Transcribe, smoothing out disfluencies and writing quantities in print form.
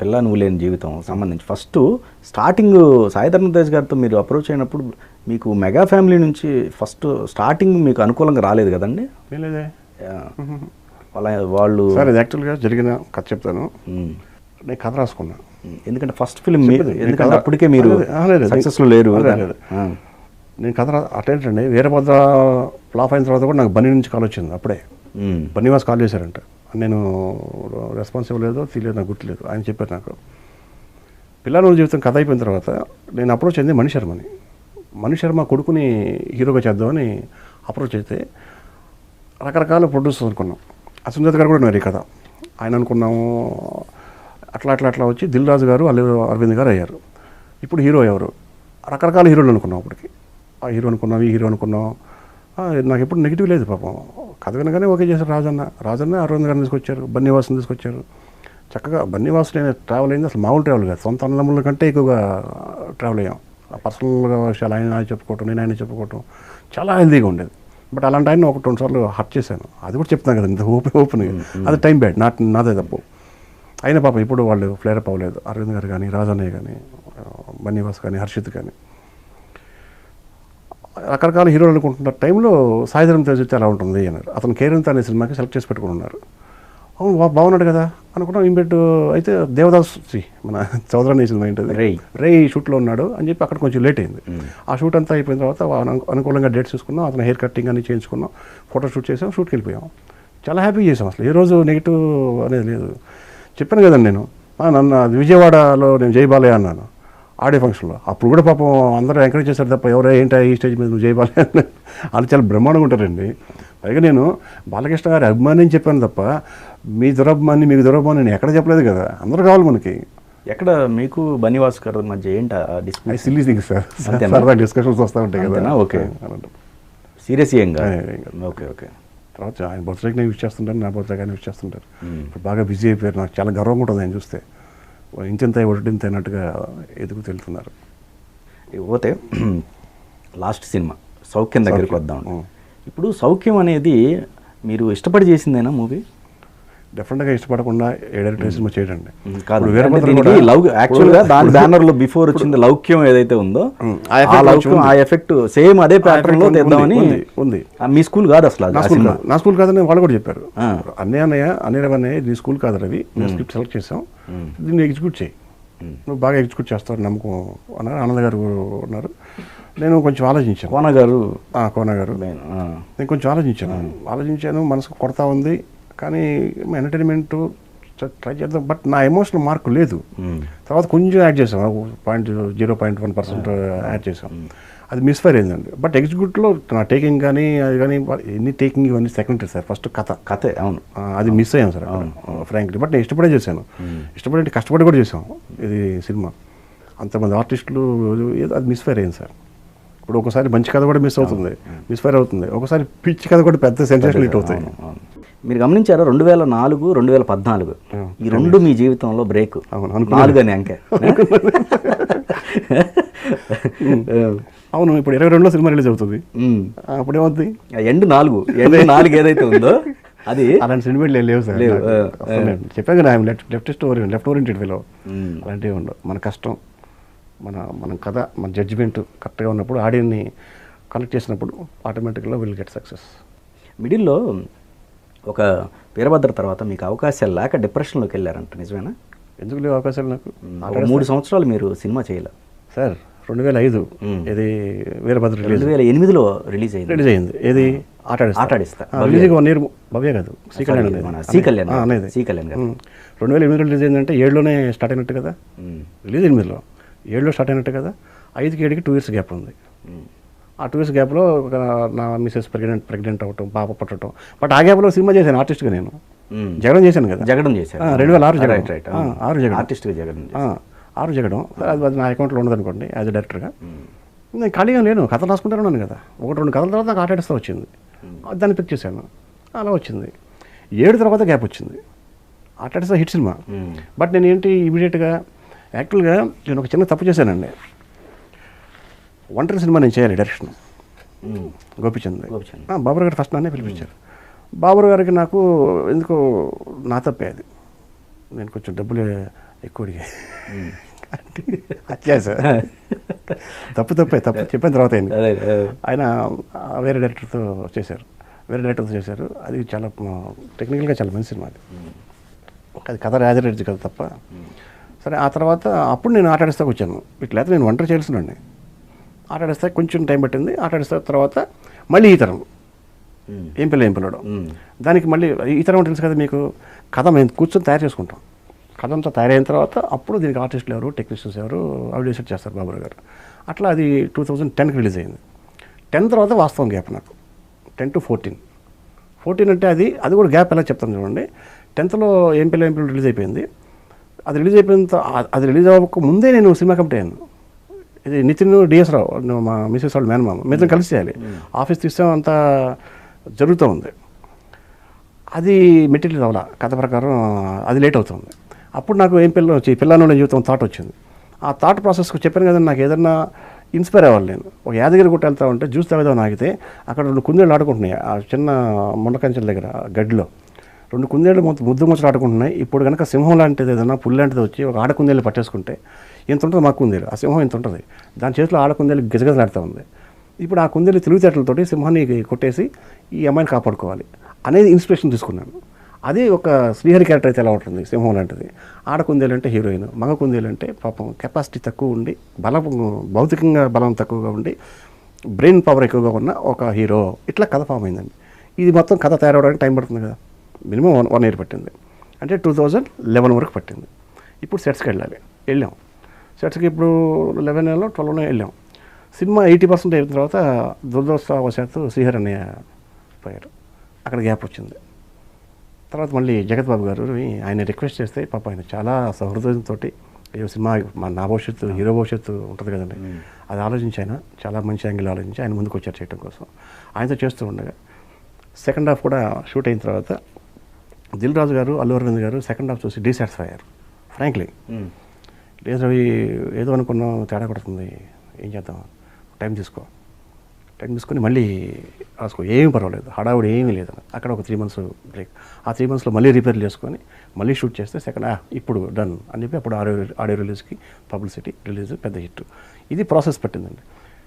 పిల్ల నువ్వు లేని జీవితం సంబంధించి ఫస్ట్ స్టార్టింగ్ సాయి ధరమ్ తేజ్ గారితో మీరు అప్రోచ్ అయినప్పుడు మీకు మెగా ఫ్యామిలీ నుంచి ఫస్ట్ స్టార్టింగ్ మీకు అనుకూలంగా రాలేదు కదండి? లేదే. వాళ్ళు సార్ ఇది యాక్చువల్గా జరిగిన కథ చెప్తాను. నేను కథ రాసుకున్నా. ఎందుకంటే ఫస్ట్ ఫిల్మ్ ఎందుకంటే అప్పటికే మీరు సక్సెస్లో లేరు. నేను కథ అటేంటండి వీరభద్ర ఫ్లాప్ అయిన తర్వాత కూడా నాకు బన్నీ నుంచి కాల్ వచ్చింది. అప్పుడే బన్నీవాస్ కాల్ చేశారంట. నేను రెస్పాన్సిబుల్ లేదో తెలియదు, నాకు గుర్తులేదు. ఆయన చెప్పారు నాకు. పిల్లల జీవితం కథ అయిపోయిన తర్వాత నేను అప్రోచ్ అయింది మణిశర్మని. మణిశర్మ కొడుకుని హీరోగా చేద్దామని అప్రోచ్ అయితే రకరకాల ప్రొడ్యూసర్స్ అనుకున్నాం. సుందర్ గారు కూడా ఉన్నారు ఈ కథ. ఆయన అనుకున్నాము. అట్లా వచ్చి దిల్ రాజు గారు అల్లు అరవింద్ గారు అయ్యారు. ఇప్పుడు హీరో ఎవరు? రకరకాల హీరోలు అనుకున్నాం. అప్పటికి ఆ హీరో అనుకున్నాం, ఈ హీరో అనుకున్నాం. నాకు ఎప్పుడు నెగిటివ్ లేదు పాపం. కథ వినగానే ఓకే చేశారు. రాజన్న అరవింద్ గారిని తీసుకొచ్చారు, బన్నీవాసుని తీసుకొచ్చారు. చక్కగా బన్నీవాసు నేను ట్రావెల్ అయింది అసలు మామూలు ట్రావెల్ కాదు. సొంత అన్నదమ్ముల కంటే ఎక్కువగా ట్రావెల్ అయ్యాం. పర్సనల్గా విషయాలు ఆయన చెప్పుకోవటం, నేను ఆయన చెప్పుకోవటం చాలా హెల్దీగా ఉండేది. బట్ అలాంటి ఆయన ఒక 2 సార్లు హర్ట్ చేశాను. అది కూడా చెప్తాను కదా, ఇంత ఓపెన్. అది టైం బ్యాడ్, నాదే తప్పు. అయినా పాప ఇప్పుడు వాళ్ళు ఫ్లేరప్ అవ్వలేదు. అరవింద్ గారు కానీ, రాజన్నయ్య కానీ, బన్నీవాస్ కానీ, హర్షిత్ కానీ రకరకాల హీరోలు అనుకుంటున్న టైంలో సాయి ధరమ్ తేజ్ అలా ఉంటుంది అన్నారు. అతను కేరింత అనే సినిమాకి సెలెక్ట్ చేసి పెట్టుకుని ఉన్నారు. అవును బాగున్నాడు కదా అనుకున్నాం. ఇమ్మీడియట్ అయితే దేవదాస్ మన చౌదరాని సినిమా ఏంటది రే షూట్లో ఉన్నాడు అని చెప్పి అక్కడ కొంచెం లేట్ అయింది. ఆ షూట్ అంతా అయిపోయిన తర్వాత అనుకూలంగా డేట్స్ చూసుకున్నాం. అతను హెయిర్ కట్టింగ్ అని చేయించుకున్నాం, ఫోటో షూట్ చేసాం, షూట్కి వెళ్ళిపోయాం. చాలా హ్యాపీ చేసాం. అసలు ఏ రోజు నెగిటివ్ అనేది లేదు. చెప్పాను కదండి నేను నన్ను విజయవాడలో నేను జై బాలయ్య అన్నాను ఆడియో ఫంక్షన్లో. అప్పుడు కూడా పాపం అందరూ ఎంకరేజ్ చేశారు తప్ప ఎవరో ఏంటో ఈ స్టేజ్ మీద నువ్వు జై బాలయ్య వాళ్ళు చాలా బ్రహ్మాండంగా ఉంటారండి. పైగా నేను బాలకృష్ణ గారి అభిమాని అని చెప్పాను తప్ప మీకు దురభిమాని నేను ఎక్కడ చెప్పలేదు కదా. అందరూ కావాలి మనకి. ఎక్కడ మీకు బన్నీవాస్ గారి మధ్య ఏంటి సిల్లీ థింగ్స్ సార్, సరదా డిస్కషన్స్ వస్తూ ఉంటాయి కదా. ఓకే, సీరియస్ ఏం కాదు. Okay okay. తర్వాత ఆయన బర్త్డేకి నేను విష్ చేస్తుంటాను, నా బర్త్డే కానీ విష్ చేస్తుంటారు. ఇప్పుడు బాగా బిజీ అయిపోయారు. నాకు చాలా గర్వంగా ఉంటుంది ఆయన చూస్తే. ఇంత ఒడ్డింత అయినట్టుగా ఎదుగు తెలుతున్నారు. పోతే లాస్ట్ సినిమా సౌఖ్యం దగ్గరికి వద్దాం. ఇప్పుడు సౌఖ్యం అనేది మీరు ఇష్టపడి చేసిందేనా మూవీ? డెఫినెట్గా ఇష్టపడకుండా ఏడైనా సినిమా చేయడండి కాదు. యాక్చువల్గా దాని బ్యానర్లో బిఫోర్ వచ్చింది లౌక్యం ఏదైతే ఉందో ఆ ఎఫెక్ట్ సేమ్ అదే ప్యాటర్న్ లో తెద్దామని ఉంది. మీ స్కూల్ కాదు అసలు? నా స్కూల్ కాదని వాళ్ళు కూడా చెప్పారు. అన్నయ్య నీ స్కూల్ కాదు రవి, మేము స్క్రిప్ట్ సెలెక్ట్ చేసాం, దీన్ని ఎగ్జిక్యూట్ చేయి, నువ్వు బాగా ఎగ్జిక్యూట్ చేస్తావు నమ్మకం అన్నారు. ఆనంద్ గారు ఉన్నారు. నేను కొంచెం ఆలోచించాను. కోన గారు నేను కొంచెం ఆలోచించాను. మనసుకు కొడతా ఉంది కానీ ఎంటర్టైన్మెంట్ ట్రై చేద్దాం. బట్ నా ఎమోషనల్ మార్క్ లేదు. తర్వాత కొంచెం యాడ్ చేసాం, 0.1% యాడ్ చేసాం. అది మిస్ఫైర్ అయిందండి. బట్ ఎగ్జిక్యూట్లో నా టేకింగ్ కానీ అది కానీ ఎన్ని టేకింగ్ ఇవన్నీ సెకండరీ సార్. ఫస్ట్ కథే. అవును, అది మిస్ అయ్యాం సార్ ఫ్రాంక్లీ. బట్ నేను ఇష్టపడే చేశాను, ఇష్టపడి కష్టపడి కూడా చేసాం ఇది సినిమా. అంతమంది ఆర్టిస్టులు అది మిస్ఫైర్ అయింది సార్. ఇప్పుడు ఒకసారి మంచి కథ కూడా మిస్ఫైర్ అవుతుంది, ఒకసారి పిచ్చి కథ కూడా పెద్ద సెన్సేషన్ హిట్ అవుతాయి. మీరు గమనించారా 2004, 2014 ఈ రెండు మీ జీవితంలో బ్రేక్? 4 అని అంకే. అవును, ఇప్పుడు 22లో సినిమా రిలీజ్ అవుతుంది. అప్పుడు ఏమవుతుంది? ఎండ్ 4 ఏదైతే ఉందో అది అలాంటి సెంటిమెంట్లు లేవు సార్. చెప్పాను కదా, లెఫ్ట్ ఓరియంటెడ్ ఫెలో. అలాంటివి ఉండవు. మన కష్టం, మన కథ, మన జడ్జిమెంట్ కరెక్ట్గా ఉన్నప్పుడు, ఆడియన్ని కనెక్ట్ చేసినప్పుడు ఆటోమేటిక్గా విల్ గెట్ సక్సెస్. మిడిల్లో ఒక వీరభద్ర తర్వాత మీకు అవకాశాలు లేక డిప్రెషన్లోకి వెళ్ళారంట, నిజమేనా? ఎందుకు లేవు అవకాశాలు? నాకు 3 సంవత్సరాలు మీరు సినిమా చేయలేదు సార్. 2005 ఇది వీరభద్ర 2008లో రిలీజ్ అయింది. ఏది ఆటాడిస్తా రిలీజ్ 1 year భవ్య కాదు, సి కళ్యాణ్ 2008లో రిలీజ్ అయిందంటే 7లోనే స్టార్ట్ అయినట్టు కదా. రిలీజ్ 8లో, 7లో స్టార్ట్ అయినట్టు కదా. 5కి 7కి 2 years గ్యాప్ ఉంది. ఆ 2 years గ్యాప్లో నా మిస్సెస్ ప్రెగ్నెంట్ అవ్వటం, పాప పుట్టడం. బట్ ఆ గ్యాప్లో సినిమా చేశాను ఆర్టిస్ట్గా. నేను జగడం చేశాను కదా. 2006 జగడం. అది నా అకౌంట్లో ఉండదనుకోండి యాజ్ ఎ డైరెక్టర్గా. నేను ఖాళీగా లేను, కథలు రాసుకుంటాను ఉన్నాను కదా. 1-2 కథల తర్వాత నాకు ఆటాడిస్తా వచ్చింది, దాన్ని పిక్ చేశాను. అలా వచ్చింది. 7 తర్వాత గ్యాప్ వచ్చింది. Atadista hit cinema. బట్ నేను ఏంటి ఇమీడియట్గా యాక్చువల్గా నేను ఒక చిన్న తప్పు చేశానండి. ఒంటరి సినిమా నేను చేయాలి డైరెక్షన్. గోపిచంద్ బాబర్ గారు ఫస్ట్ నన్నే పిలిపించారు. బాబర్ గారికి నాకు ఎందుకో నా తప్పే అది. నేను కొంచెం డబ్బులు ఎక్కువ అడిగా అంటే అత్యాస తప్పు చెప్పిన తర్వాత అయింది. ఆయన వేరే డైరెక్టర్తో చేశారు. అది చాలా టెక్నికల్గా చాలా మంచి సినిమా. అది కథ రాజరెడ్డి కదా తప్ప. సరే ఆ తర్వాత అప్పుడు నేను ఆటాడిస్తాకు వచ్చాను. ఇట్లయితే నేను ఒంటరి చేయాల్సినండి. ఆటాడిస్తా కొంచెం టైం పట్టింది. ఆటాడిస్తా తర్వాత మళ్ళీ ఈ తరం ఏం పిల్లడు దానికి మళ్ళీ ఈ తరం తెలుసు కదా మీకు, కథ మేము కూర్చొని తయారు చేసుకుంటాం. కథ అంతా తయారైన తర్వాత అప్పుడు దీనికి ఆర్టిస్టులు ఎవరు, టెక్నీషియన్స్ ఎవరు అవి డిసైడ్ చేస్తారు బాబురావు గారు. అట్లా అది 2010కి రిలీజ్ అయింది. 10 తర్వాత వాస్తవం గ్యాప్ నాకు 10 to 14 అంటే అది కూడా గ్యాప్ ఎలా చెప్తాను చూడండి. 10th ఏం పిల్లలు రిలీజ్ అయిపోయింది. అది రిలీజ్ అవ్వక ముందే నేను సినిమా కంప్లీట్ అయ్యాను. ఇది నితిన్ డిఎస్ రావు మా మిసెస్ వాళ్ళ మేనమామ మేము కలిసి చేయాలి. ఆఫీస్ తీస్తే అంతా జరుగుతూ ఉంది. అది మెటీరియల్ అవ్వాల కథ ప్రకారం అది లేట్ అవుతుంది. అప్పుడు నాకు ఏం పిల్లల జీవితం థాట్ వచ్చింది. ఆ థాట్ ప్రాసెస్కి చెప్పాను కదండి, నాకు ఏదన్నా ఇన్స్పైర్ అవ్వాలి. నేను ఒక యాదగిరి గుట్ట వెళ్తా ఉంటే జ్యూస్ తాగేదాం ఆగితే అక్కడ 2 కుందేళ్ళు ఆడుకుంటున్నాయి ఆ చిన్న మొండకంచెల దగ్గర గడ్డిలో. 2 కుందేళ్ళు ముద్దు ముచ్చలు ఆడుకుంటున్నాయి. ఇప్పుడు కనుక సింహం లాంటిది ఏదైనా పులి లాంటిది వచ్చి ఒక ఆడకుందేళ్ళు పట్టేసుకుంటే ఎంత ఉంటుంది మా కుందేలు, ఆ సింహం ఎంత ఉంటుంది. దాని చేతిలో ఆడకుందేలు గిజగజలాడుతూ ఉంది. ఇప్పుడు ఆ కుందేలు తెలివితేటలతోటి సింహాన్ని కొట్టేసి ఈ అమ్మాయిని కాపాడుకోవాలి అనేది ఇన్స్పిరేషన్ తీసుకున్నాను. అది ఒక శ్రీహరి క్యారెక్టర్ అయితే ఎలా ఉంటుంది, సింహం లాంటిది. ఆడకుందేలు అంటే హీరోయిన్, మగ కుందేలు అంటే పాపం కెపాసిటీ తక్కువ ఉండి భౌతికంగా బలం తక్కువగా ఉండి బ్రెయిన్ పవర్ ఎక్కువగా ఉన్న ఒక హీరో. ఇట్లా కథ ఫామ్ అయిందండి. ఇది మొత్తం కథ తయారవడానికి టైం పడుతుంది కదా, మినిమం 1 year పట్టింది. అంటే 2011 వరకు పట్టింది. ఇప్పుడు సెట్స్కి వెళ్ళాం. సెట్స్కి ఇప్పుడు 11 12 వెళ్ళాం. సినిమా 80% అయిన తర్వాత దురదృష్టవశాత్తు శ్రీహరి అన్నయ్య పోయారు. అక్కడ గ్యాప్ వచ్చింది. తర్వాత మళ్ళీ జగత్ బాబు గారు ఆయన రిక్వెస్ట్ చేస్తే పాప ఆయన చాలా సహృదయంతో సినిమా నా భవిష్యత్తు హీరో భవిష్యత్తు ఉంటుంది కదండి, అది ఆలోచించి ఆయన చాలా మంచి యాంగిల్ ఆలోచించి ఆయన ముందుకు వచ్చారు చేయడం కోసం. ఆయనతో చేస్తూ ఉండగా సెకండ్ హాఫ్ కూడా షూట్ అయిన తర్వాత దిల్ రాజు గారు, అల్లు అరవింద్ గారు సెకండ్ హాఫ్ చూసి డిసాటిస్ఫై అయ్యారు. ఫ్రాంక్లీ లేదు అవి ఏదో అనుకున్నాం, తేడా కొడుతుంది, ఏం చేద్దాం, టైం తీసుకొని మళ్ళీ రాసుకో, ఏమీ పర్వాలేదు, హడావుడి ఏమీ లేదు. అక్కడ ఒక 3 months బ్రేక్. ఆ 3 monthsలో మళ్ళీ రిపేర్ చేసుకొని మళ్ళీ షూట్ చేస్తే సెకండ్ ఇప్పుడు డన్ అని చెప్పి అప్పుడు ఆడియో రిలీజ్కి పబ్లిసిటీ రిలీజ్ పెద్ద హిట్. ఇది ప్రాసెస్ పట్టిందండి.